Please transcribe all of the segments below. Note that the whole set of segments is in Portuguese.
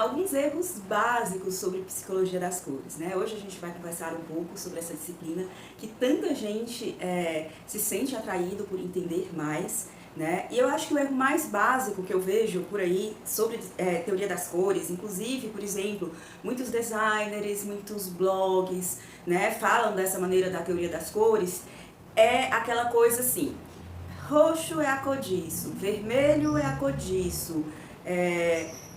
alguns erros básicos sobre psicologia das cores, né? Hoje a gente vai conversar um pouco sobre essa disciplina que tanta gente se sente atraído por entender mais, né? E eu acho que o erro mais básico que eu vejo por aí sobre teoria das cores, inclusive, por exemplo, muitos designers, muitos blogs, né, falam dessa maneira da teoria das cores, é aquela coisa assim: roxo é a cor disso, vermelho é a cor disso,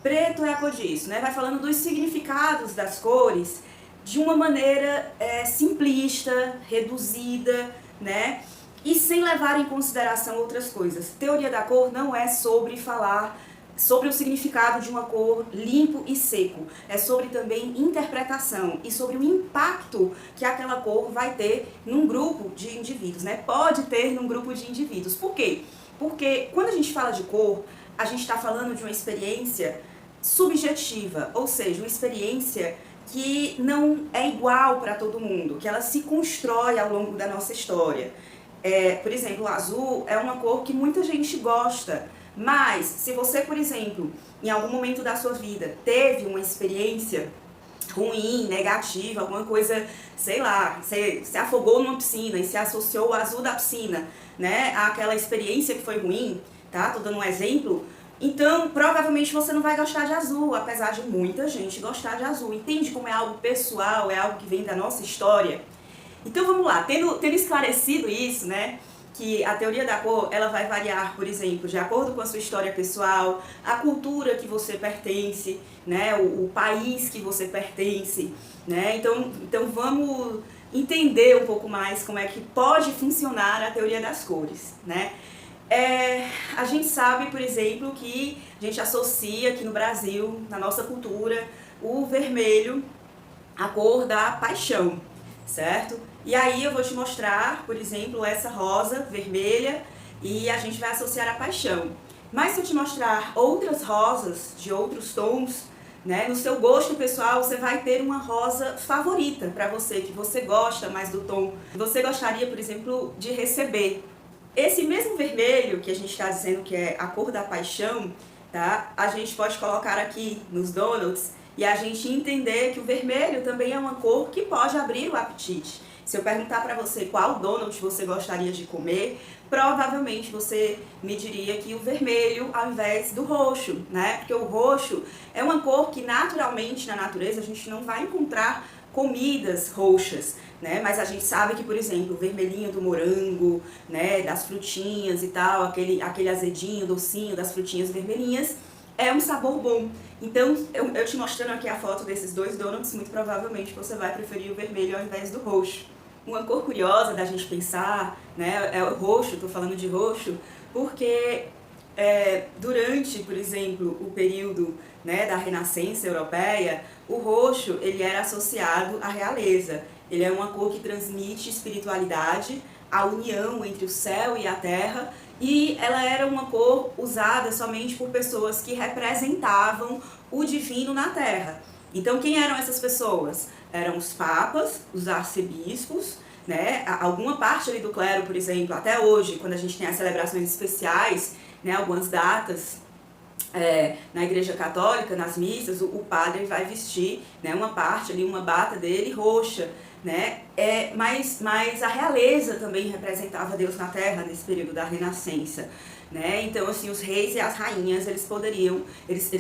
preto é a cor disso, né? Vai falando dos significados das cores de uma maneira simplista, reduzida, né? E sem levar em consideração outras coisas. Teoria da cor não é sobre falar sobre o significado de uma cor limpo e seco. É sobre também interpretação e sobre o impacto que aquela cor vai ter num grupo de indivíduos, né? Pode ter num grupo de indivíduos. Por quê? Porque quando a gente fala de cor, a gente está falando de uma experiência subjetiva, ou seja, uma experiência que não é igual para todo mundo, que ela se constrói ao longo da nossa história. Por exemplo, o azul é uma cor que muita gente gosta, mas se você, por exemplo, em algum momento da sua vida teve uma experiência ruim, negativa, alguma coisa, sei lá, você se afogou numa piscina e se associou o azul da piscina, né, àquela experiência que foi ruim, tá? Tô dando um exemplo. Então, provavelmente você não vai gostar de azul, apesar de muita gente gostar de azul. Entende como é algo pessoal, é algo que vem da nossa história? Então vamos lá, tendo esclarecido isso, né, que a teoria da cor, ela vai variar, por exemplo, de acordo com a sua história pessoal, a cultura que você pertence, né, o país que você pertence, né, então vamos entender um pouco mais como é que pode funcionar a teoria das cores, né. A gente sabe, por exemplo, que a gente associa aqui no Brasil, na nossa cultura, o vermelho à cor da paixão, certo? E aí eu vou te mostrar, por exemplo, essa rosa vermelha e a gente vai associar a paixão. Mas se eu te mostrar outras rosas de outros tons, né, no seu gosto pessoal, você vai ter uma rosa favorita para você, que você gosta mais do tom. Você gostaria, por exemplo, de receber. Esse mesmo vermelho que a gente está dizendo que é a cor da paixão, tá? A gente pode colocar aqui nos donuts e a gente entender que o vermelho também é uma cor que pode abrir o apetite. Se eu perguntar para você qual donut você gostaria de comer, provavelmente você me diria que o vermelho ao invés do roxo, né? Porque o roxo é uma cor que naturalmente na natureza a gente não vai encontrar comidas roxas, né? Mas a gente sabe que, por exemplo, o vermelhinho do morango, né, das frutinhas e tal, aquele azedinho, docinho das frutinhas vermelhinhas, é um sabor bom. Então, eu te mostrando aqui a foto desses dois donuts, muito provavelmente você vai preferir o vermelho ao invés do roxo. Uma cor curiosa da gente pensar, né, é o roxo, estou falando de roxo, porque durante, por exemplo, o período, né, da Renascença Europeia, o roxo ele era associado à realeza. Ele é uma cor que transmite espiritualidade, a união entre o céu e a terra, e ela era uma cor usada somente por pessoas que representavam o divino na terra. Então, quem eram essas pessoas? Eram os papas, os arcebispos, né? Alguma parte ali do clero, por exemplo, até hoje, quando a gente tem as celebrações especiais, né, algumas datas, na igreja católica, nas missas, o padre vai vestir, né, uma parte ali, uma bata dele roxa, né? Mas a realeza também representava Deus na terra nesse período da Renascença, né? Então, assim, os reis e as rainhas, eles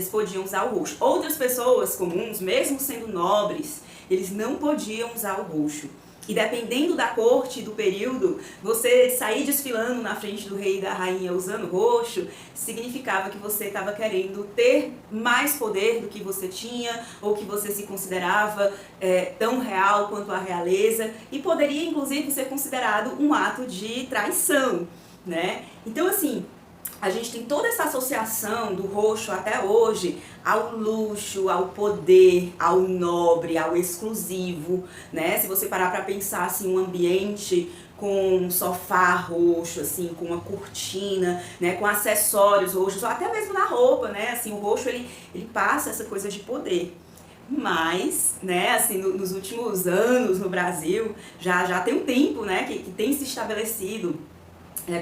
podiam usar o roxo. Outras pessoas comuns, mesmo sendo nobres, eles não podiam usar o roxo. E dependendo da corte, do período, você sair desfilando na frente do rei e da rainha usando roxo, significava que você estava querendo ter mais poder do que você tinha, ou que você se considerava tão real quanto a realeza, e poderia inclusive ser considerado um ato de traição, né? Então, assim, a gente tem toda essa associação do roxo até hoje ao luxo, ao poder, ao nobre, ao exclusivo, né? Se você parar para pensar assim, um ambiente com um sofá roxo, assim, com uma cortina, né, com acessórios roxos, ou até mesmo na roupa, né? Assim, o roxo ele passa essa coisa de poder. Mas, né, assim, nos últimos anos no Brasil, já tem um tempo, né, que tem se estabelecido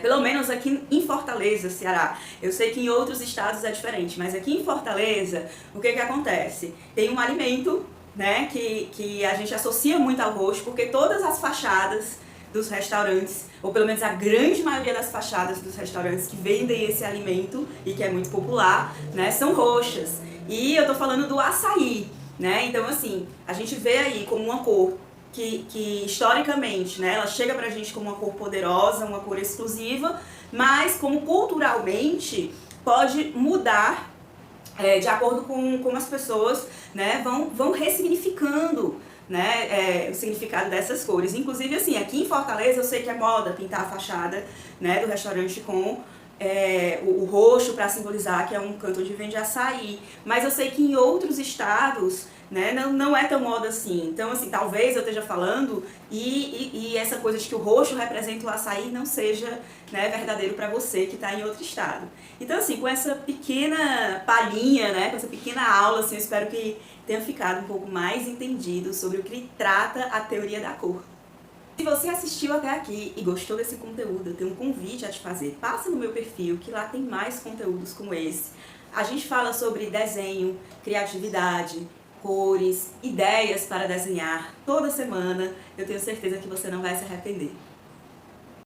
pelo menos aqui em Fortaleza, Ceará. Eu sei que em outros estados é diferente, mas aqui em Fortaleza, o que acontece? Tem um alimento, né, que a gente associa muito ao roxo, porque todas as fachadas dos restaurantes, ou pelo menos a grande maioria das fachadas dos restaurantes que vendem esse alimento e que é muito popular, né, são roxas. E eu tô falando do açaí, né? Então assim, a gente vê aí como uma cor que historicamente, né, ela chega pra gente como uma cor poderosa, uma cor exclusiva, mas como culturalmente pode mudar de acordo com como as pessoas, né, vão ressignificando, né, o significado dessas cores. Inclusive, assim, aqui em Fortaleza eu sei que é moda pintar a fachada, né, do restaurante com o roxo para simbolizar que é um canto onde vende açaí, mas eu sei que em outros estados, né, não é tão moda assim. Então, assim, talvez eu esteja falando e essa coisa de que o roxo representa o açaí não seja, né, verdadeiro para você que está em outro estado. Então, assim, com essa pequena palhinha, né, com essa pequena aula, assim, eu espero que tenha ficado um pouco mais entendido sobre o que trata a teoria da cor. Se você assistiu até aqui e gostou desse conteúdo, eu tenho um convite a te fazer. Passa no meu perfil, que lá tem mais conteúdos como esse. A gente fala sobre desenho, criatividade, cores, ideias para desenhar toda semana. Eu tenho certeza que você não vai se arrepender.